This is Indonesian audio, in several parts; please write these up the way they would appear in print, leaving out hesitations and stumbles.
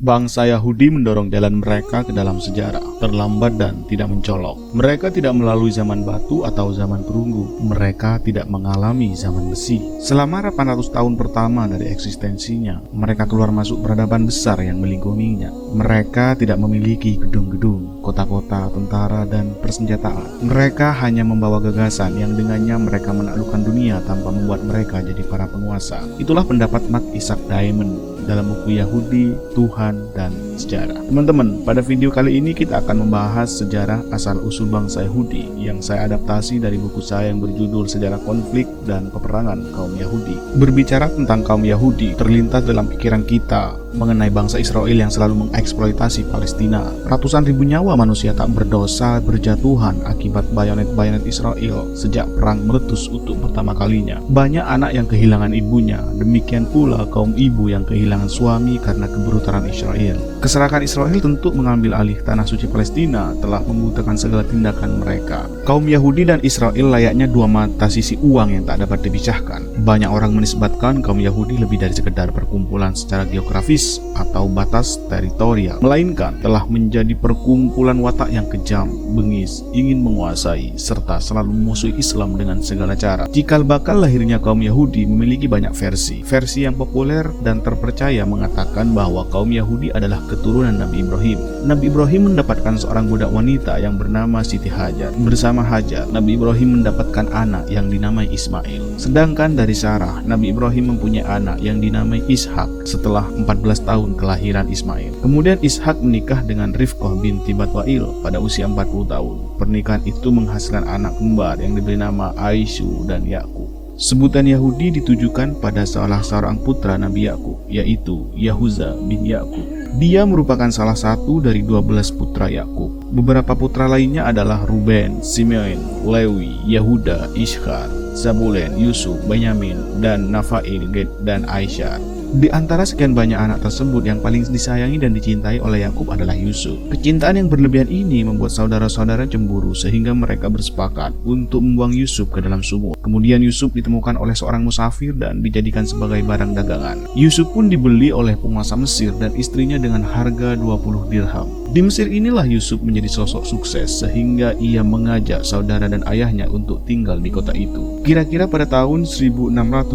Bangsa Yahudi mendorong jalan mereka ke dalam sejarah, terlambat dan tidak mencolok. Mereka tidak melalui zaman batu atau zaman perunggu. Mereka tidak mengalami zaman besi. Selama 800 tahun pertama dari eksistensinya, mereka keluar masuk peradaban besar yang melingkupinya. Mereka tidak memiliki gedung-gedung, kota-kota, tentara, dan persenjataan. Mereka hanya membawa gagasan yang dengannya mereka menaklukkan dunia tanpa membuat mereka jadi para penguasa. Itulah pendapat Mark Isaac Diamond dalam buku Yahudi, Tuhan, dan Sejarah. Teman-teman, pada video kali ini kita akan membahas sejarah asal-usul bangsa Yahudi yang saya adaptasi dari buku saya yang berjudul Sejarah Konflik dan Peperangan Kaum Yahudi. Berbicara tentang kaum Yahudi, terlintas dalam pikiran kita mengenai bangsa Israel yang selalu mengeksploitasi Palestina. Ratusan ribu nyawa manusia tak berdosa berjatuhan akibat bayonet-bayonet Israel sejak perang meletus untuk pertama kalinya. Banyak anak yang kehilangan ibunya, demikian pula kaum ibu yang kehilangan suami karena kebrutalan Israel. Keserakan Israel untuk mengambil alih tanah suci Palestina telah membutakan segala tindakan mereka. Kaum Yahudi dan Israel layaknya dua mata sisi uang yang tak dapat dipisahkan. Banyak orang menisbatkan kaum Yahudi lebih dari sekedar perkumpulan secara geografis atau batas teritorial, melainkan telah menjadi perkumpulan watak yang kejam, bengis, ingin menguasai, serta selalu memusuhi Islam dengan segala cara. Cikal bakal lahirnya kaum Yahudi memiliki banyak versi. Versi yang populer dan terpercaya mengatakan bahwa kaum Yahudi adalah keturunan Nabi Ibrahim. Nabi Ibrahim mendapatkan seorang budak wanita yang bernama Siti Hajar. Bersama Hajar, Nabi Ibrahim mendapatkan anak yang dinamai Ismail. Sedangkan dari Sarah, Nabi Ibrahim mempunyai anak yang dinamai Ishak setelah 14 tahun kelahiran Ismail. Kemudian Ishak menikah dengan Rifqah binti Batwail pada usia 40 tahun. Pernikahan itu menghasilkan anak kembar yang diberi nama Aisyu dan Yakub. Sebutan Yahudi ditujukan pada salah seorang putra Nabi Yakub, yaitu Yahuza bin Yakub. Dia merupakan salah satu dari 12 putra Yakub. Beberapa putra lainnya adalah Ruben, Simeon, Lewi, Yehuda, Ishkar, Zabulen, Yusuf, Benyamin, dan Nafail, Gad, dan Aisyar. Di antara sekian banyak anak tersebut, yang paling disayangi dan dicintai oleh Yakub adalah Yusuf. Kecintaan yang berlebihan ini membuat saudara-saudara cemburu sehingga mereka bersepakat untuk membuang Yusuf ke dalam sumur. Kemudian Yusuf ditemukan oleh seorang musafir dan dijadikan sebagai barang dagangan. Yusuf pun dibeli oleh penguasa Mesir dan istrinya dengan harga 20 dirham. Di Mesir inilah Yusuf menjadi sosok sukses sehingga ia mengajak saudara dan ayahnya untuk tinggal di kota itu. Kira-kira pada tahun 1689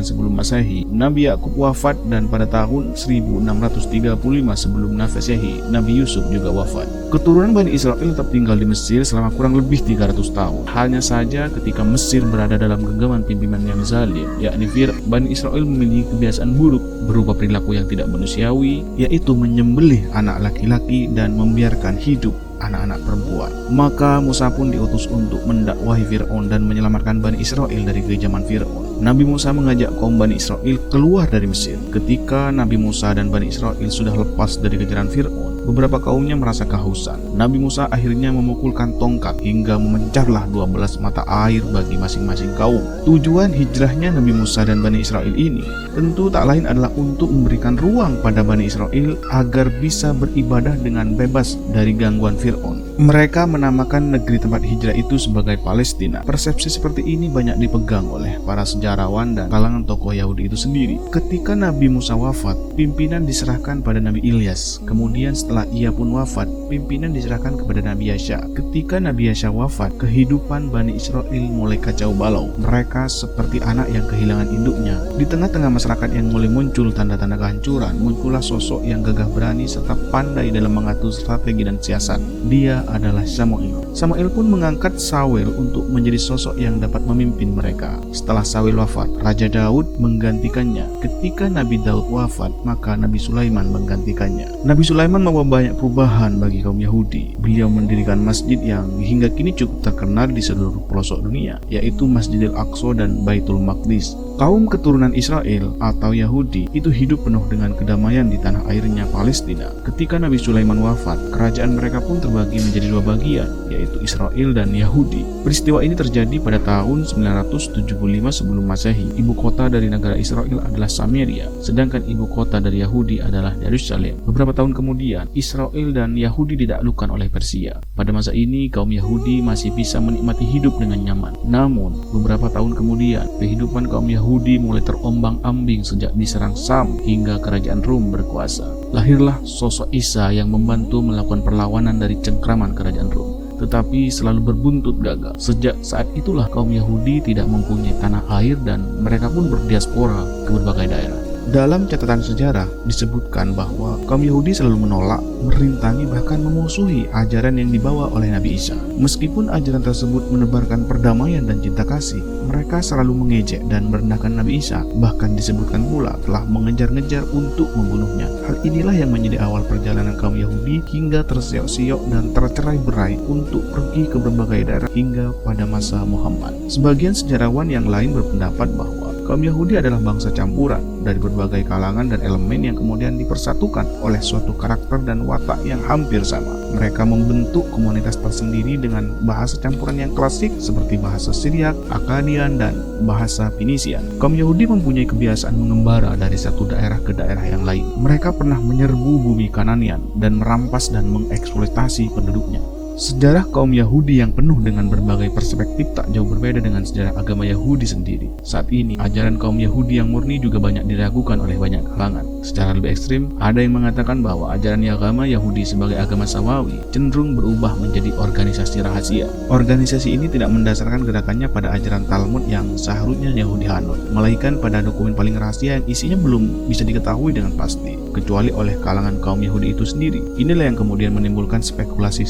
sebelum Masehi, Nabi Yakub wafat, dan pada tahun 1635 sebelum Masehi, Nabi Yusuf juga wafat. Keturunan Bani Israel tetap tinggal di Mesir selama kurang lebih 300 tahun. Hanya saja ketika Mesir berada dalam genggaman pimpinan yang zalim, yakni Bani Israel memiliki kebiasaan buruk berupa perilaku yang tidak manusiawi, yaitu menyembelih anak laki-laki dan membiarkan hidup anak-anak perempuan. Maka Musa pun diutus untuk mendakwahi Fir'aun dan menyelamatkan Bani Israel dari kekejaman Fir'aun. Nabi Musa mengajak kaum Bani Israel keluar dari Mesir. Ketika Nabi Musa dan Bani Israel sudah lepas dari kejaran Fir'aun, beberapa kaumnya merasa kehausan. Nabi Musa akhirnya memukulkan tongkat hingga memecahlah 12 mata air bagi masing-masing kaum. Tujuan hijrahnya Nabi Musa dan Bani Israel ini tentu tak lain adalah untuk memberikan ruang pada Bani Israel agar bisa beribadah dengan bebas dari gangguan Fir'aun. Mereka menamakan negeri tempat hijrah itu sebagai Palestina. Persepsi seperti ini banyak dipegang oleh para sejarawan dan kalangan tokoh Yahudi itu sendiri. Ketika Nabi Musa wafat, pimpinan diserahkan pada Nabi Ilyas. Kemudian setelah ia pun wafat, pimpinan diserahkan kepada Nabi Yasha. Ketika Nabi Yasha wafat, kehidupan Bani Israel mulai kacau balau. Mereka seperti anak yang kehilangan induknya. Di tengah-tengah masyarakat yang mulai muncul tanda-tanda kehancuran, muncullah sosok yang gagah berani serta pandai dalam mengatur strategi dan siasat. Dia adalah Samuel. Samuel pun mengangkat Sawel untuk menjadi sosok yang dapat memimpin mereka. Setelah Sawel wafat, Raja Daud menggantikannya. Ketika Nabi Daud wafat, maka Nabi Sulaiman menggantikannya. Nabi Sulaiman membawa banyak perubahan bagi kaum Yahudi. Beliau mendirikan masjid yang hingga kini cukup terkenal di seluruh pelosok dunia, yaitu Masjidil Aqsa dan Baitul Maqdis. Kaum keturunan Israel atau Yahudi itu hidup penuh dengan kedamaian di tanah airnya Palestina. Ketika Nabi Sulaiman wafat, kerajaan mereka pun terbagi menjadi dua bagian, yaitu Israel dan Yahudi. Peristiwa ini terjadi pada tahun 975 sebelum Masehi. Ibu kota dari negara Israel adalah Samaria, sedangkan ibu kota dari Yahudi adalah Yerusalem. Beberapa tahun kemudian, Israel dan Yahudi ditaklukkan oleh Persia. Pada masa ini, kaum Yahudi masih bisa menikmati hidup dengan nyaman. Namun, beberapa tahun kemudian, kehidupan kaum Yahudi Yahudi mulai terombang-ambing sejak diserang Sam hingga kerajaan Rom berkuasa. Lahirlah sosok Isa yang membantu melakukan perlawanan dari cengkraman kerajaan Rom, tetapi selalu berbuntut gagal. Sejak saat itulah kaum Yahudi tidak mempunyai tanah air dan mereka pun berdiaspora ke berbagai daerah. Dalam catatan sejarah disebutkan bahwa kaum Yahudi selalu menolak, merintangi, bahkan memusuhi ajaran yang dibawa oleh Nabi Isa. Meskipun ajaran tersebut menebarkan perdamaian dan cinta kasih, mereka selalu mengejek dan merendahkan Nabi Isa. Bahkan disebutkan pula telah mengejar-ngejar untuk membunuhnya. Hal inilah yang menjadi awal perjalanan kaum Yahudi hingga terseok-seok dan tercerai-berai untuk pergi ke berbagai daerah hingga pada masa Muhammad. Sebagian sejarawan yang lain berpendapat bahwa kaum Yahudi adalah bangsa campuran dari berbagai kalangan dan elemen yang kemudian dipersatukan oleh suatu karakter dan watak yang hampir sama. Mereka membentuk komunitas tersendiri dengan bahasa campuran yang klasik seperti bahasa Syriak, Akkadian, dan bahasa Finisia. Kaum Yahudi mempunyai kebiasaan mengembara dari satu daerah ke daerah yang lain. Mereka pernah menyerbu bumi Kananian dan merampas dan mengeksploitasi penduduknya. Sejarah kaum Yahudi yang penuh dengan berbagai perspektif tak jauh berbeda dengan sejarah agama Yahudi sendiri. Saat ini, ajaran kaum Yahudi yang murni juga banyak diragukan oleh banyak kalangan. Secara lebih ekstrim, ada yang mengatakan bahwa ajaran agama Yahudi sebagai agama Samawi cenderung berubah menjadi organisasi rahasia. Organisasi ini tidak mendasarkan gerakannya pada ajaran Talmud yang seharusnya Yahudi anut, melainkan pada dokumen paling rahasia yang isinya belum bisa diketahui dengan pasti, kecuali oleh kalangan kaum Yahudi itu sendiri. Inilah yang kemudian menimbulkan spekulasi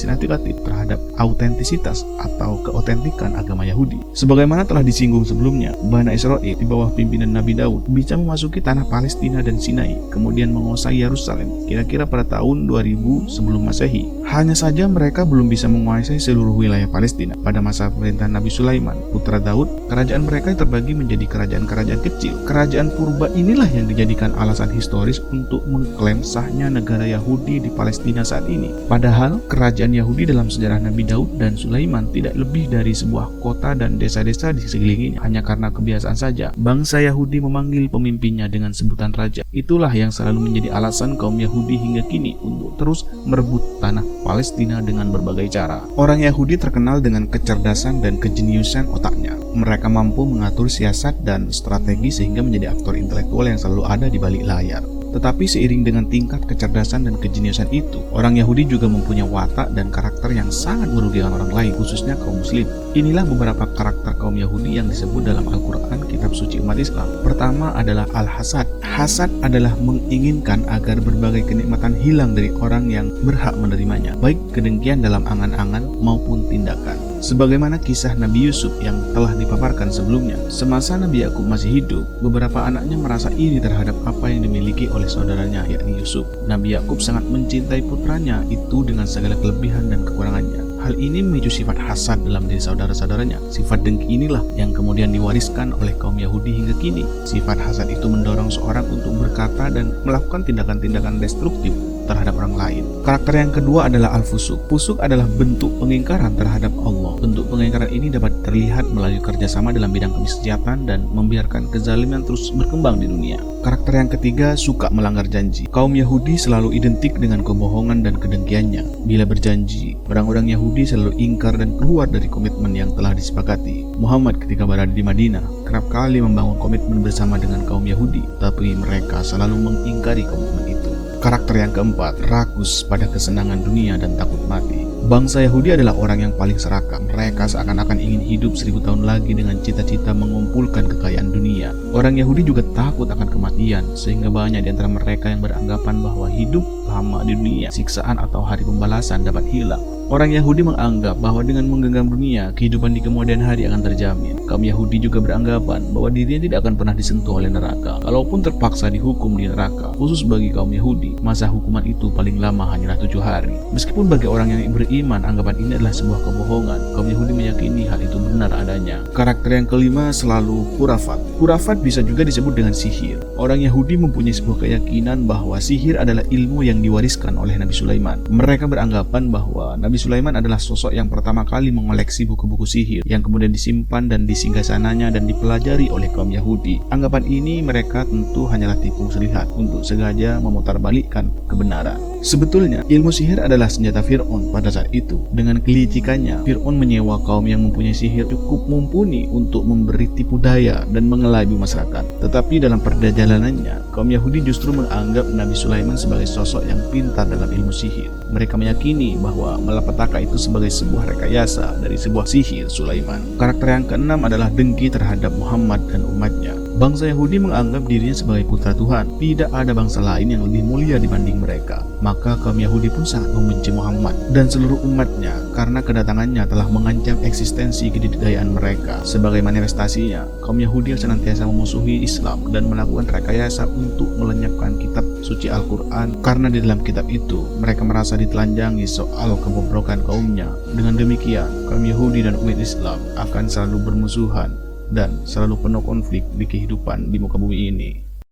antikatif terhadap autentisitas atau keautentikan agama Yahudi. Sebagaimana telah disinggung sebelumnya, Bani Israel di bawah pimpinan Nabi Daud bisa memasuki tanah Palestina dan Sinai, kemudian menguasai Yerusalem kira-kira pada tahun 2000 sebelum Masehi. Hanya saja mereka belum bisa menguasai seluruh wilayah Palestina. Pada masa pemerintahan Nabi Sulaiman, putra Daud, kerajaan mereka terbagi menjadi kerajaan-kerajaan kecil. Kerajaan purba inilah yang dijadikan alasan historis untuk mengklaim sahnya negara Yahudi di Palestina saat ini. Padahal kerajaan Yahudi dalam sejarah Nabi Daud dan Sulaiman tidak lebih dari sebuah kota dan desa-desa di sekelilinginya. Hanya karena kebiasaan saja, bangsa Yahudi memanggil pemimpinnya dengan sebutan raja. Itulah yang selalu menjadi alasan kaum Yahudi hingga kini untuk terus merebut tanah Palestina dengan berbagai cara. Orang Yahudi terkenal dengan kecerdasan dan kejeniusan otaknya. Mereka mampu mengatur siasat dan strategi sehingga menjadi aktor intelektual yang selalu ada di balik layar. Tetapi seiring dengan tingkat kecerdasan dan kejeniusan itu, orang Yahudi juga mempunyai watak dan karakter yang sangat merugikan orang lain, khususnya kaum muslim. Inilah beberapa karakter kaum Yahudi yang disebut dalam Al-Quran, kitab suci umat Islam. Pertama adalah Al-Hasad. Hasad adalah menginginkan agar berbagai kenikmatan hilang dari orang yang berhak menerimanya, baik kedengkian dalam angan-angan maupun tindakan. Sebagaimana kisah Nabi Yusuf yang telah dipaparkan sebelumnya, semasa Nabi Yakub masih hidup, beberapa anaknya merasa iri terhadap apa yang dimiliki oleh saudaranya, yakni Yusuf. Nabi Yakub sangat mencintai putranya itu dengan segala kelebihan dan kekurangannya. Hal ini memicu sifat hasad dalam diri saudara-saudaranya. Sifat dengki inilah yang kemudian diwariskan oleh kaum Yahudi hingga kini. Sifat hasad itu mendorong seorang untuk berkata dan melakukan tindakan-tindakan destruktif terhadap orang lain. Karakter yang kedua adalah al-fusuk. Fusuk adalah bentuk pengingkaran terhadap Allah. Bentuk pengingkaran ini dapat terlihat melalui kerjasama dalam bidang kemaksiatan dan membiarkan kezaliman terus berkembang di dunia. Karakter yang ketiga, suka melanggar janji. Kaum Yahudi selalu identik dengan kebohongan dan kedengkiannya. Bila berjanji, orang-orang Yahudi selalu ingkar dan keluar dari komitmen yang telah disepakati. Muhammad ketika berada di Madinah kerap kali membangun komitmen bersama dengan kaum Yahudi, tapi mereka selalu mengingkari komitmen itu. Karakter yang keempat, rakus pada kesenangan dunia dan takut mati. Bangsa Yahudi adalah orang yang paling serakah. Mereka seakan-akan ingin hidup 1000 tahun lagi dengan cita-cita mengumpulkan kekayaan dunia. Orang Yahudi juga takut akan kematian, sehingga banyak di antara mereka yang beranggapan bahwa hidup lama di dunia, siksaan atau hari pembalasan dapat hilang. Orang Yahudi menganggap bahwa dengan menggenggam dunia, kehidupan di kemudian hari akan terjamin. Kaum Yahudi juga beranggapan bahwa dirinya tidak akan pernah disentuh oleh neraka. Kalaupun terpaksa dihukum di neraka, khusus bagi kaum Yahudi, masa hukuman itu paling lama hanyalah 7 hari. Meskipun bagi orang yang beriman, anggapan ini adalah sebuah kebohongan. Kaum Yahudi meyakini hal itu benar adanya. Karakter yang kelima selalu khurafat. Khurafat bisa juga disebut dengan sihir. Orang Yahudi mempunyai sebuah keyakinan bahwa sihir adalah ilmu yang diwariskan oleh Nabi Sulaiman. Mereka beranggapan bahwa Nabi Sulaiman adalah sosok yang pertama kali mengoleksi buku-buku sihir yang kemudian disimpan dan disinggasananya dan dipelajari oleh kaum Yahudi. Anggapan ini mereka tentu hanyalah tipu muslihat untuk sengaja memutarbalikkan kebenaran. Sebetulnya, ilmu sihir adalah senjata Fir'aun pada saat itu. Dengan kelicikannya, Fir'aun menyewa kaum yang mempunyai sihir cukup mumpuni untuk memberi tipu daya dan mengelabui masyarakat. Tetapi dalam perjalanannya, kaum Yahudi justru menganggap Nabi Sulaiman sebagai sosok yang pintar dalam ilmu sihir. Mereka meyakini bahwa malapetaka itu sebagai sebuah rekayasa dari sebuah sihir Sulaiman. Karakter yang keenam adalah dengki terhadap Muhammad dan umatnya. Bangsa Yahudi menganggap dirinya sebagai putra Tuhan. Tidak ada bangsa lain yang lebih mulia dibanding mereka. Maka kaum Yahudi pun sangat membenci Muhammad dan seluruh umatnya karena kedatangannya telah mengancam eksistensi kedikdayaan mereka. Sebagai manifestasinya, kaum Yahudi senantiasa memusuhi Islam dan melakukan rekayasa untuk melenyapkan kitab suci Al-Quran, karena di dalam kitab itu mereka merasa ditelanjangi soal kebobrokan kaumnya. Dengan demikian, kaum Yahudi dan umat Islam akan selalu bermusuhan dan selalu penuh konflik di kehidupan di muka bumi ini.